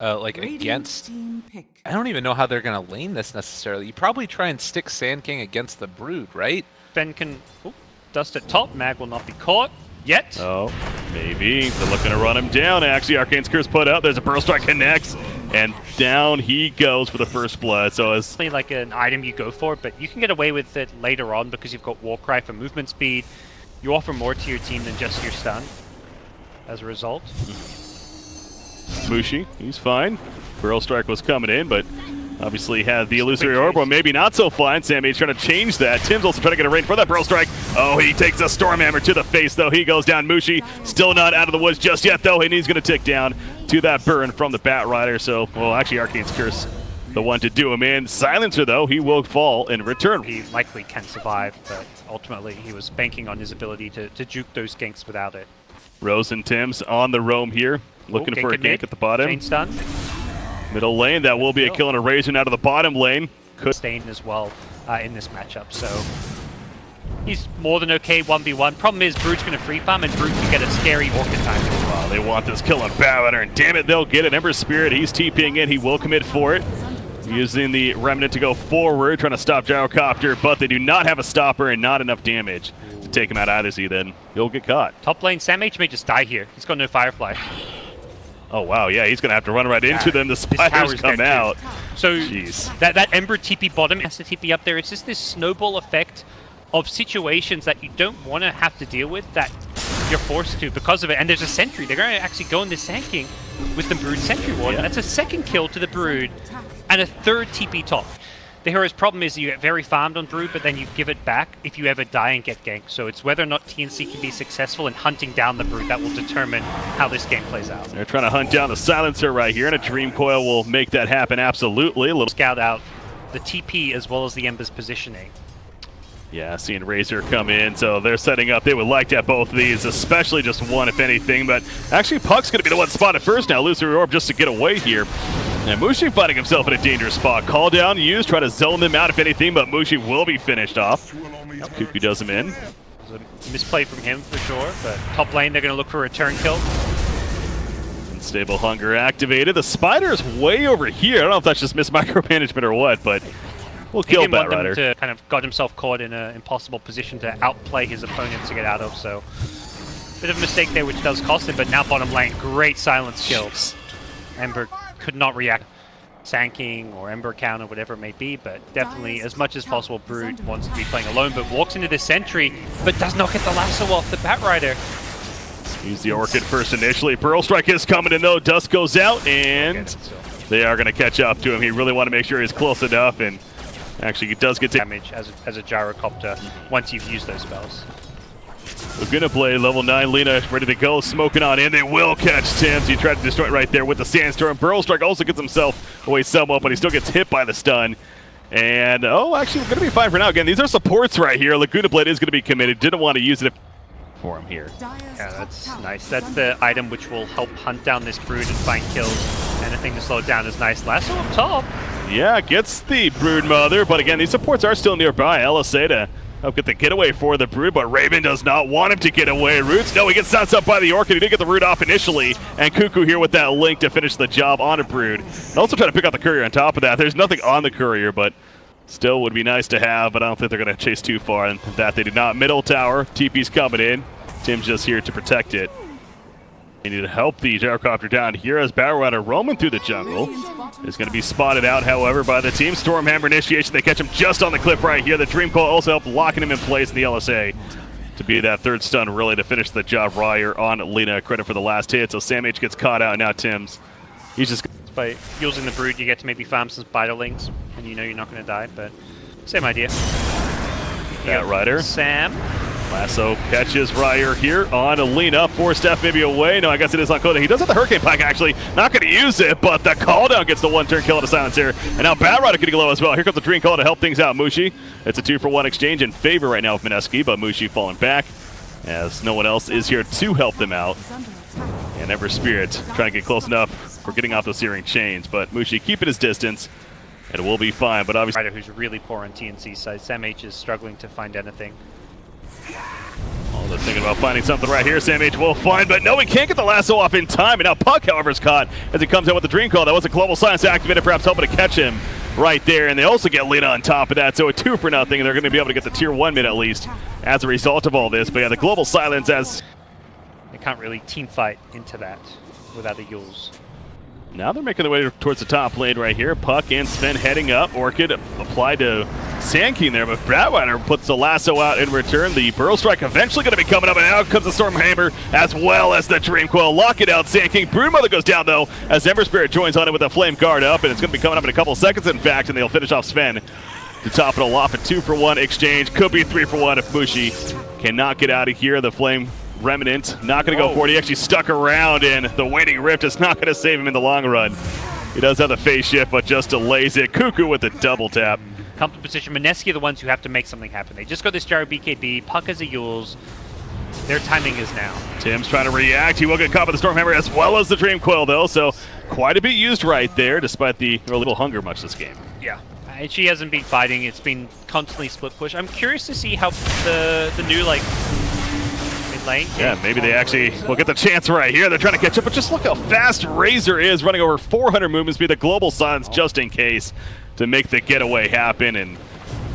like against. I don't even know how they're gonna lane this necessarily. You probably try and stick Sand King against the Brood, right? Ben can dust at top. Mag will not be caught yet. Oh, maybe. They're looking to run him down. Actually, Arcane's Curse put out. There's a Burrow Strike connects, and down he goes for the first blood. So it's like an item you go for, but you can get away with it later on because you've got Warcry for movement speed. You offer more to your team than just your stun as a result. Mushi, he's fine. Burrow Strike was coming in, but obviously had the Illusory Orb, or maybe not so fine. Sammy's trying to change that. Tim's also trying to get a range for that Burrow Strike. Oh, he takes a Storm Hammer to the face, though. He goes down. Mushi still not out of the woods just yet, though, and he's going to tick down to that burn from the Bat Rider. So, well, actually, Arcane's Curse, the one to do him in. Silencer, though, he will fall in return. He likely can survive, but ultimately he was banking on his ability to juke those ganks without it. Rose and Tim's on the roam here, looking for a gank at the bottom. Chain stun. Middle lane, that will be a kill and a razor out of the bottom lane. Could Stain as well in this matchup, so he's more than okay 1v1. Problem is, Brood's going to free farm, and Brood can get a scary Orchid time. Wow, they want this kill on Batter, and damn it, they'll get it. Ember Spirit, he's TPing in, he will commit for it. Using the Remnant to go forward, trying to stop Gyrocopter, but they do not have a stopper and not enough damage to take him out either, so then he'll get caught. Top lane, Sam H may just die here. He's got no Firefly. Oh, wow, yeah, he's going to have to run right into them. The spiders come out. So that Ember TP bottom has to TP up there. It's just this snowball effect of situations that you don't want to have to deal with that you're forced to because of it. And there's a Sentry. They're going to actually go in this Sand King with the Brood Sentry Ward. Yeah. And that's a second kill to the Brood and a third TP top. The hero's problem is you get very farmed on Brood, but then you give it back if you ever die and get ganked. So it's whether or not TNC can be successful in hunting down the Brood that will determine how this game plays out. They're trying to hunt down the Silencer right here, and a Dream Coil will make that happen absolutely. A little scout out the TP as well as the Ember's positioning. Yeah, seeing Razor come in, so they're setting up. They would like to have both of these, especially just one, if anything. But actually, Puck's going to be the one spotted first now. Illusory Orb just to get away here. And Mushi finding himself in a dangerous spot. Call down, use, try to zone them out, if anything, but Mushi will be finished off. Cuckoo does him in. There's a misplay from him for sure, but top lane, they're going to look for a return kill. Unstable Hunger activated. The Spider is way over here. I don't know if that's just mismicromanagement or what, but we'll kill Bat Rider. He didn't want them to kind of got himself caught in an impossible position to outplay his opponents to get out of, so bit of a mistake there, which does cost him, but now bottom lane, great silence kills. Ember could not react. Sand King or Ember counter, whatever it may be, but definitely as much as possible Brood wants to be playing alone, but walks into the Sentry, but does not get the lasso off the Bat Rider. Use the Orchid first initially. Pearl Strike is coming in though. Dust goes out, and they are going to catch up to him. He really want to make sure he's close enough, and actually he does get damage as a Gyrocopter once you've used those spells. We're going to play level 9 Lina ready to go, smoking on in. They will catch Tim's. He tried to destroy it right there with the Sandstorm. Burrow Strike also gets himself away somewhat, but he still gets hit by the stun. And, oh, actually, we're going to be fine for now. Again, these are supports right here. Laguna Blade is going to be committed. Didn't want to use it for him here. Yeah, that's nice. That's the item which will help hunt down this Brood and find kills. Anything to slow it down is nice. Lasso up top. Yeah, gets the Brood Mother, but again, these supports are still nearby. LSA to help get the getaway for the Brood, but Raven does not want him to get away. Roots, no, he gets stopped up by the Orchid. He did get the Root off initially, and Cuckoo here with that link to finish the job on a Brood. And also trying to pick out the Courier on top of that. There's nothing on the Courier, but still would be nice to have, but I don't think they're going to chase too far, and that they did not. Middle tower, TP's coming in. Tim's just here to protect it. They need to help the Gyrocopter down here as Bat Rider roaming through the jungle. Is going to be spotted out, however, by the team. Stormhammer initiation. They catch him just on the cliff right here. The Dream Coil also helped locking him in place in the LSA to be that third stun, really, to finish the job. Ryer on Lina. Credit for the last hit. So Sam H gets caught out, and now Tim's. He's just... By using the Brood, you get to maybe farm some Spiderlings, and you know you're not going to die, but same idea. Bat Rider. Sam. Lasso catches Ryer here on Alina. 4-step maybe away. No, I guess it is on Coda. He does have the Hurricane Pike, actually. Not going to use it, but the call down gets the one-turn kill to silence here. And now Bat Rider getting low as well. Here comes the Dream Call to help things out. Mushi. It's a 2-for-1 exchange in favor right now of Mineski, but Mushi falling back as no one else is here to help them out. And Ember Spirit trying to get close enough for getting off those searing chains, but Mushi keeping his distance. And we'll be fine, but obviously... Rider who's really poor on TNC side. Sam H is struggling to find anything. Well, they're thinking about finding something right here. Sam H will find, but no, he can't get the lasso off in time. And now Puck, however, is caught as he comes out with the dream call. That was a global silence activated, perhaps helping to catch him right there. And they also get Lina on top of that, so a 2-0, and they're going to be able to get the tier 1 mid at least as a result of all this. But yeah, the global silence as... They can't really team fight into that without the Yules. Now they're making their way towards the top lane right here. Puck and Sven heading up. Orchid applied to Sandking there, but Bradweiler puts the lasso out in return. The Burrow Strike eventually going to be coming up, and out comes the Stormhammer as well as the Dream Coil. Lock it out, Sandking. Broodmother goes down, though, as Ember Spirit joins on it with a Flame Guard up, and it's going to be coming up in a couple seconds, in fact, and they'll finish off Sven to top it all off. A 2-for-1 exchange. Could be 3-for-1 if Mushi cannot get out of here. The Flame Remnant not going to go for it. He actually stuck around, and the Waning Rift is not going to save him in the long run. He does have the phase shift, but just delays it. Cuckoo with the double tap. Come to position. Mineski are the ones who have to make something happen. They just got this Gyro BKB. Puck has a Yules. Their timing is now. Tim's trying to react. He will get caught with the Stormhammer as well as the Dream Coil, though, so quite a bit used right there, despite the little hunger much this game. Yeah. And she hasn't been fighting. It's been constantly split push. I'm curious to see how the new, like, lane. Yeah, maybe they actually will get the chance right here. They're trying to catch up, but just look how fast Razor is, running over 400 movement speed. The global silence just in case to make the getaway happen. And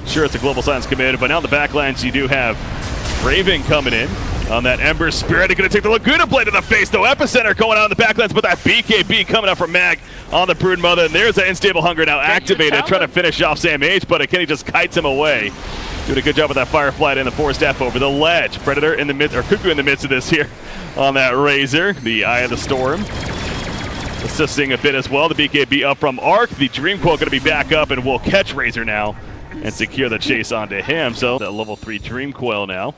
sure, it's a global silence committed, but now in the backlines you do have Raven coming in on that Ember Spirit. They're going to take the Laguna Blade to the face, though. Epicenter going out in the backlines, but that BKB coming up from Mag on the Broodmother. And there's that Unstable Hunger now activated, trying to finish off Sam H, but Kenny just kites him away. Doing a good job with that Firefly and the forced F over the ledge. Predator in the mid, or Cuckoo in the midst of this here on that Razor. The Eye of the Storm assisting a bit as well. The BKB up from Arc. The Dream Coil going to be back up, and will catch Razor now and secure the chase onto him. So that level 3 Dream Coil now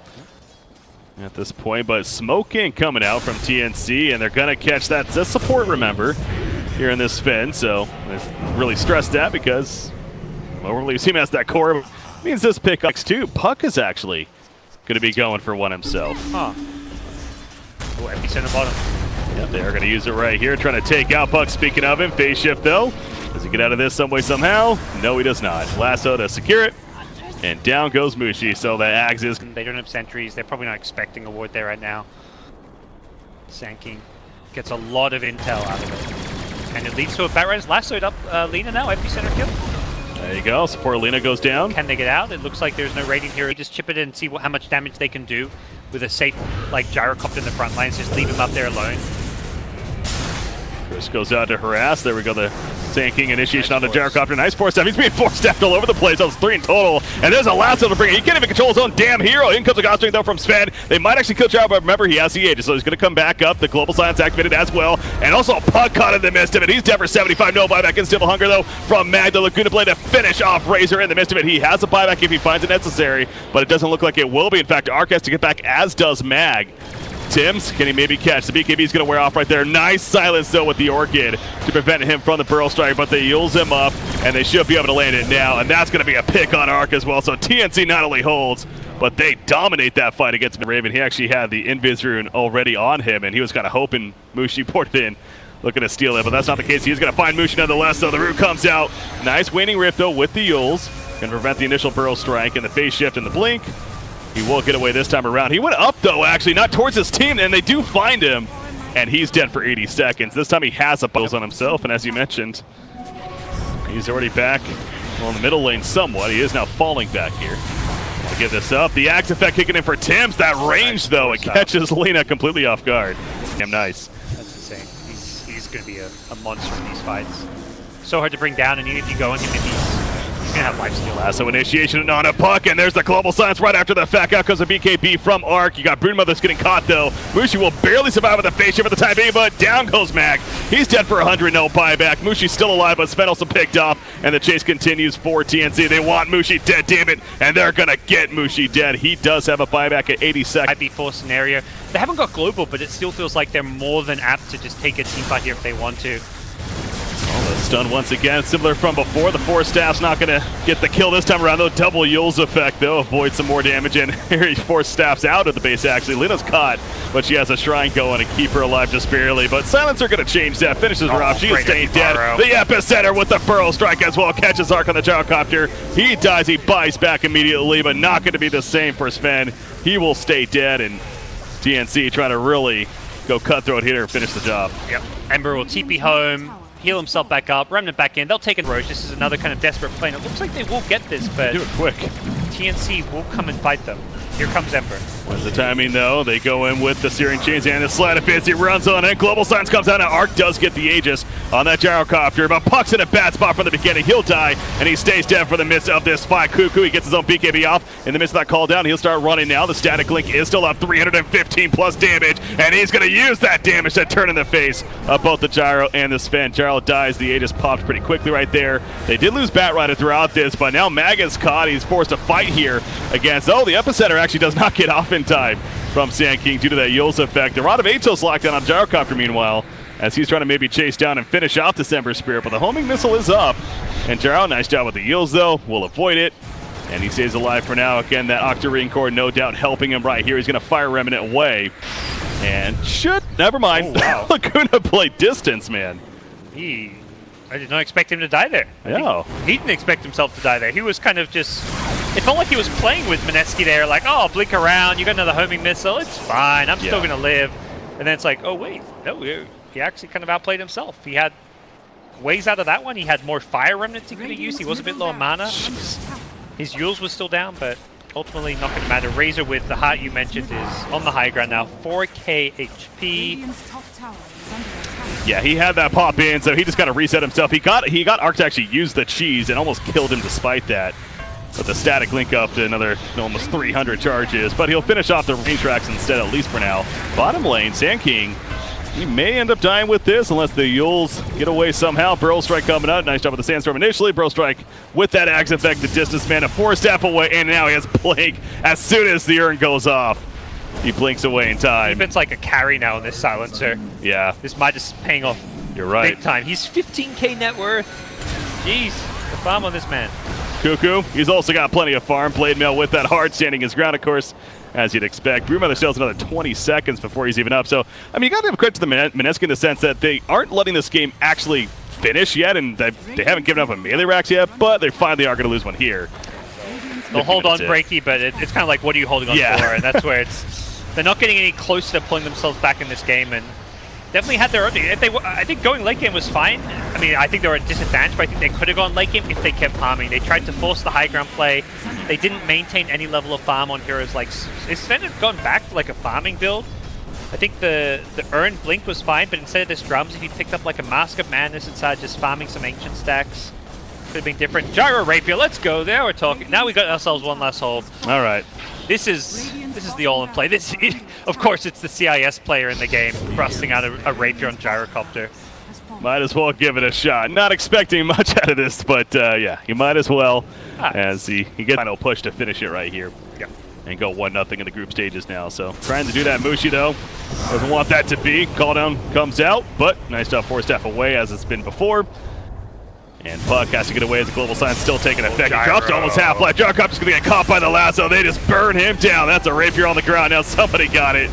at this point. But Smoking coming out from TNC, and they're going to catch that. It's a support, remember, here in this Sven. So they've really stressed that because, well, we're leaving him as that core. Means this pick X2, Puck is actually going to be going for one himself. Huh. Oh, epicenter bottom. Yep, they are going to use it right here, trying to take out Puck. Speaking of him, phase shift though. Does he get out of this some way, somehow? No, he does not. Lasso to secure it, and down goes Mushi. So that Ags is... They don't have sentries. They're probably not expecting a ward there right now. Sandking gets a lot of intel out of it. And it leads to a Batraider's lassoed up Lina now, epicenter kill. There you go. Support Lina goes down. Can they get out? It looks like there's no rating here. Just chip it in and see how much damage they can do with a safe, like, gyrocopter in the front lines. Just leave him up there alone. Chris goes out to harass. There we go. The Sandking initiation on the gyrocopter. Nice force step. He's being force stepped all over the place. That was 3 in total. And there's a lasso to bring it. He can't even control his own damn hero. In comes the God Strength though from Sven. They might actually kill Gyro, but remember he has the Aegis, so he's going to come back up. The global silence activated as well. And also Puck caught in the midst of it. He's dead for 75. No buyback in Stable Hunger though from Mag. The Laguna Blade to finish off Razor in the midst of it. He has a buyback if he finds it necessary, but it doesn't look like it will be. In fact, Arc has to get back, as does Mag. Tims, can he maybe catch? The BKB is going to wear off right there. Nice silence, though, with the Orchid to prevent him from the Burrow Strike, but they Yules him up, and they should be able to land it now, and that's going to be a pick on Arc as well. So TNC not only holds, but they dominate that fight against Raven. He actually had the Invis Rune already on him, and he was kind of hoping Mushi poured it in, looking to steal it, but that's not the case. He's going to find Mushi nonetheless, so the Rune comes out. Nice Waning Rift, though, with the Yules. Going to prevent the initial Burrow Strike and the phase shift and the blink. He will get away this time around. He went up, though, actually, not towards his team, and they do find him, and he's dead for 80 seconds. This time he has a buzz on himself, and as you mentioned, he's already back on the middle lane somewhat. He is now falling back here to get this up. The Axe effect kicking in for Tims. That range, though, it catches Lina completely off guard. Damn nice. That's insane. He's going to be a monster in these fights. So hard to bring down, and even if you go on him, he's going to have lifesteal. Lasso initiation on a Puck, and there's the global silence right after the fact. Out comes a BKB from Arc. You got Broodmother's getting caught, though. Mushi will barely survive with the face shift for the time being, but down goes Mag. He's dead for 100, no buyback. Mushi's still alive, but Sven also picked off, and the chase continues for TNC. They want Mushi dead, damn it, and they're going to get Mushi dead. He does have a buyback at 80 seconds. Might be for scenario. They haven't got global, but it still feels like they're more than apt to just take a team fight here if they want to. Oh, Stun once again, similar from before. The Force Staff's not going to get the kill this time around, though. Double Yule's effect, though, avoids some more damage, and here he Force Staff's out of the base, actually. Lina's caught, but she has a Shrine going to keep her alive just barely, but Silencer going to change that, finishes her off. She is staying dead. The Epicenter with the Burrow Strike as well, catches Arc on the Gyrocopter. He dies, he buys back immediately, but not going to be the same for Sven. He will stay dead, and TNC trying to really go cutthroat here and finish the job. Yep. Ember will TP home, heal himself back up, Remnant back in. They'll take it. Roche. This is another kind of desperate play. And it looks like they will get this, but do it quick. TNC will come and fight them. Here comes Ember. What's the timing, though? They go in with the Searing Chains and the Sleight of Fist. He runs on it. Global Silence comes out. Now Arc does get the Aegis on that Gyrocopter, but Puck's in a bad spot from the beginning. He'll die, and he stays dead for the midst of this fight. Cuckoo, he gets his own BKB off. In the midst of that call down, he'll start running now. The Static Link is still up 315 plus damage, and he's going to use that damage to turn in the face of both the Gyro and the Sven. Gyro dies. The Aegis popped pretty quickly right there. They did lose Batrider throughout this, but now Mag is caught. He's forced to fight here against, oh, the Epicenter actually does not get off in time from Sand King due to that Yule's effect. The Rod of Atos locked down on Gyrocopter meanwhile, as he's trying to maybe chase down and finish off December Spirit, but the homing missile is up. And Gyro, nice job with the Yules though, will avoid it. And he stays alive for now. Again, that Octarine Core no doubt helping him right here. He's going to fire Remnant away. And never mind. Oh, wow. Laguna played distance, man. I did not expect him to die there. No. He didn't expect himself to die there. He was kind of just... It felt like he was playing with Mineski there, like, oh, blink around, you got another homing missile, it's fine, I'm still going to live. And then it's like, oh, wait, no, he actually kind of outplayed himself. He had ways out of that one. He had more Fire Remnants he could have used. He was a bit low on mana. His Yules was still down, but ultimately not going to matter. Razor with the heart you mentioned is on the high ground now, 4k HP. Yeah, he had that pop in, so he just got to reset himself. He got Arc to actually use the cheese and almost killed him despite that. But the Static Link up to another almost 300 charges, but he'll finish off the range tracks instead, at least for now. Bottom lane, Sand King, he may end up dying with this unless the Yules get away somehow. Burrow Strike coming out, nice job with the Sandstorm initially. Burrow Strike with that Axe effect, the distance man, a 4-step away, and now he has Blink as soon as the urn goes off. He blinks away in time. It's like a carry now in this Silencer. Yeah. This Midas is paying off. You're right. Big time. He's 15k net worth. Jeez, the farm on this man. Cuckoo, he's also got plenty of farm. Blade Mail with that hard, standing his ground, of course, as you'd expect. Brewmother still has another 20 seconds before he's even up. So, I mean, you got to give credit to the Mineski in the sense that they aren't letting this game actually finish yet, and they haven't given up on melee racks yet, but they finally are going to lose one here. They'll hold on breaky, but it's kind of like, what are you holding on for? And that's where they're not getting any closer to pulling themselves back in this game, and definitely had their own. I think going late game was fine. I mean, I think they were at disadvantage, but I think they could have gone late game if they kept farming. They tried to force the high ground play. They didn't maintain any level of farm on heroes like Sven had gone back to like a farming build. I think the Urn Blink was fine, but instead of this drums, if he picked up like a Mask of Madness inside, just farming some ancient stacks, could have been different. Gyro Rapier, let's go. There we're talking. Now we got ourselves one last hold. All right. This is the all-in play. Of course, it's the CIS player in the game thrusting out a Rapier on Gyrocopter. Might as well give it a shot. Not expecting much out of this, but yeah, you might as well. As he gets a final push to finish it right here. Yeah. And go 1-0 in the group stages now. So trying to do that. Mushi, though, doesn't want that to be. Call down comes out, but nice job 4-step away as it's been before. And Puck has to get away as the Global Sign's still taking effect. He drops to almost half life. Gyrocopter's going to get caught by the lasso. They just burn him down. That's a Rapier on the ground. Now somebody got it.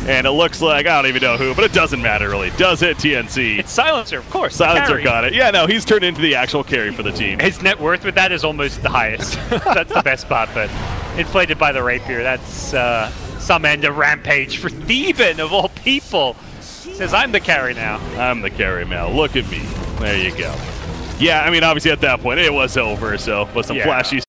And it looks like, I don't even know who, but it doesn't matter really. Does it, TNC? It's Silencer, of course. Silencer got it. Yeah, no, he's turned into the actual carry for the team. His net worth with that is almost the highest. That's the best part, but inflated by the Rapier. That's some end of Rampage for Theban, of all people. Says, I'm the carry now. I'm the carry now. Look at me. There you go. Yeah, I mean, obviously at that point, it was over, so with some flashy